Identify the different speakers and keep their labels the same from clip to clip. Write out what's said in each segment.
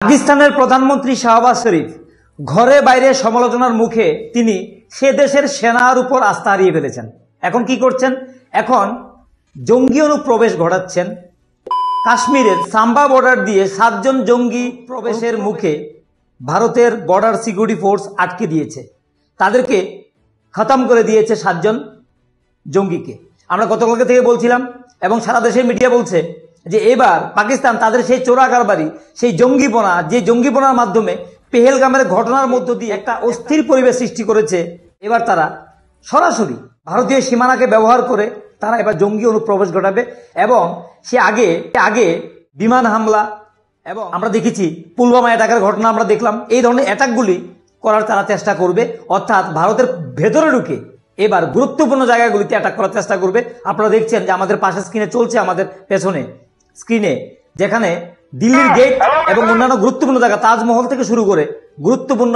Speaker 1: পাকিস্তানের প্রধানমন্ত্রী শাহবাজ শরীফ ঘরে বাইরে সমালোচনার মুখে তিনি সে দেশের সেনার উপর আস্থা হারিয়ে ফেলেছেন। এখন কি করছেন? এখন জঙ্গি অনুপ্রবেশ ঘটাচ্ছেন। কাশ্মীরের সাম্বা বর্ডার দিয়ে 7 জন জঙ্গি প্রবেশের মুখে ভারতের বর্ডার সিকিউরিটি ফোর্স আটকে দিয়েছে। তাদেরকে খতম করে দিয়েছে 7 জন জঙ্গিকে। আমরা গতকালকে থেকে বলছিলাম এবং সারা দেশের মিডিয়া বলছে যে এবার পাকিস্তান তাদের সেই চোরা কারবারি, সেই জঙ্গিপনা, যে জঙ্গিপনার মাধ্যমে পেহেলগামের ঘটনার মধ্য দিয়ে একটা অস্থির পরিবেশ সৃষ্টি করেছে, এবার তারা সরাসরি ভারতীয় সীমানাকে ব্যবহার করে তারা এবার জঙ্গি অনুপ্রবেশ ঘটাবে। এবং সে আগে বিমান হামলা এবং আমরা দেখেছি পুলওয়ামা অ্যাটাকের ঘটনা আমরা দেখলাম। এই ধরনের অ্যাটাকগুলি করার তারা চেষ্টা করবে, অর্থাৎ ভারতের ভেতরে ঢুকে এবার গুরুত্বপূর্ণ জায়গাগুলিতে অ্যাটাক করার চেষ্টা করবে। আপনারা দেখছেন যে আমাদের পাশের স্ক্রিনে চলছে, আমাদের পেছনে স্ক্রিনে, যেখানে দিল্লির গেট এবং অন্যান্য গুরুত্বপূর্ণ জায়গা, তাজমহল থেকে শুরু করে গুরুত্বপূর্ণ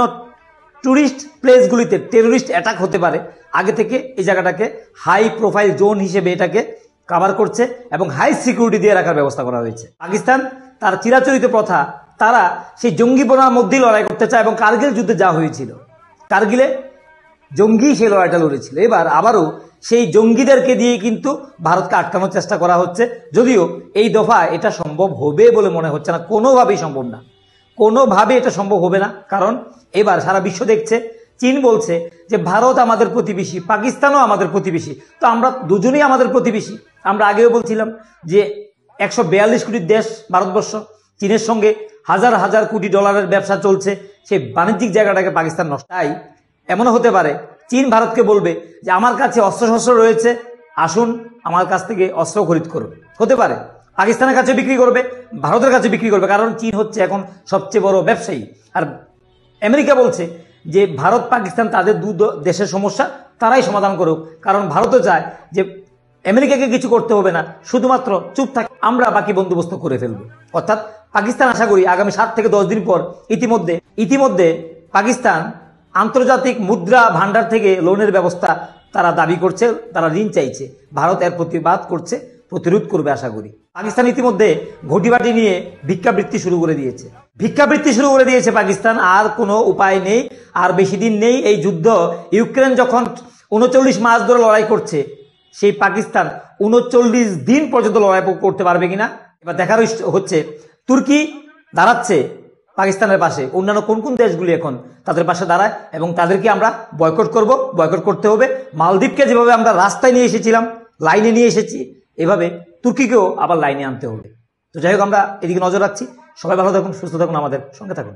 Speaker 1: টুরিস্ট প্লেসগুলিতে টেরোরিস্ট অ্যাটাক হতে পারে। আগে থেকে এই জায়গাটাকে হাই প্রোফাইল জোন হিসেবে এটাকে কভার করছে এবং হাই সিকিউরিটি দিয়ে রাখার ব্যবস্থা করা হয়েছে। পাকিস্তান তার চিরাচরিত প্রথা, তারা সেই জঙ্গিপনার মধ্যেই লড়াই করতে চায় এবং কার্গিল যুদ্ধে যা হয়েছিল, কার্গিলে জঙ্গি সেই লড়াইটা লড়েছিল। এবার আবারও সেই জঙ্গিদেরকে দিয়ে কিন্তু ভারতকে আটকানোর চেষ্টা করা হচ্ছে, যদিও এই দফা এটা সম্ভব হবে বলে মনে হচ্ছে না। কোনোভাবেই সম্ভব না, কোনোভাবে এটা সম্ভব হবে না। কারণ এবার সারা বিশ্ব দেখছে, চীন বলছে যে ভারত আমাদের প্রতিবেশী, পাকিস্তানও আমাদের প্রতিবেশী, তো আমরা দুজনেই আমাদের প্রতিবেশী। আমরা আগেও বলছিলাম যে 142 কোটির দেশ ভারতবর্ষ, চীনের সঙ্গে হাজার হাজার কোটি ডলারের ব্যবসা চলছে, সেই বাণিজ্যিক জায়গাটাকে পাকিস্তান নষ্ট। তাই এমনও হতে পারে চীন ভারতকে বলবে যে আমার কাছে অস্ত্রশস্ত্র রয়েছে, আসুন আমার কাছ থেকে অস্ত্র খরিদ করুন। হতে পারে পাকিস্তানের কাছে বিক্রি করবে, ভারতের কাছে বিক্রি করবে, কারণ চীন হচ্ছে এখন সবচেয়ে বড় ব্যবসায়ী। আর আমেরিকা বলছে যে ভারত পাকিস্তান তাদের দেশের সমস্যা তারাই সমাধান করুক, কারণ ভারতও চায় যে আমেরিকাকে কিছু করতে হবে না, শুধুমাত্র চুপ থাকে, আমরা বাকি বন্দোবস্ত করে ফেলব। অর্থাৎ পাকিস্তান আশা করি আগামী 7 থেকে 10 দিন পর ইতিমধ্যে পাকিস্তান আন্তর্জাতিক মুদ্রা ভান্ডার থেকে লোনের ব্যবস্থা তারা দাবি করছে, তারা ঋণ চাইছে। ভারত এর প্রতিবাদ করছে, প্রতিরোধ করবে আশা করি। পাকিস্তান ইতিমধ্যে ঘটিবাটি নিয়ে ভিক্ষাবৃত্তি শুরু করে দিয়েছে পাকিস্তান। আর কোনো উপায় নেই, আর বেশি দিন নেই। এই যুদ্ধ, ইউক্রেন যখন 39 মাস ধরে লড়াই করছে, সেই পাকিস্তান 39 দিন পর্যন্ত লড়াই করতে পারবে কিনা এবার দেখার হচ্ছে। তুর্কি দাঁড়াচ্ছে পাকিস্তানের পাশে, অন্যান্য কোন কোন দেশগুলি এখন তাদের পাশে দাঁড়ায় এবং তাদেরকে আমরা বয়কট করতে হবে। মালদ্বীপকে যেভাবে আমরা রাস্তায় নিয়ে এসেছিলাম, লাইনে নিয়ে এসেছি, এভাবে তুর্কিকেও আবার লাইনে আনতে হবে। তো যাই হোক, আমরা এদিকে নজর রাখছি। সবাই ভালো থাকুন, সুস্থ থাকুন, আমাদের সঙ্গে থাকুন।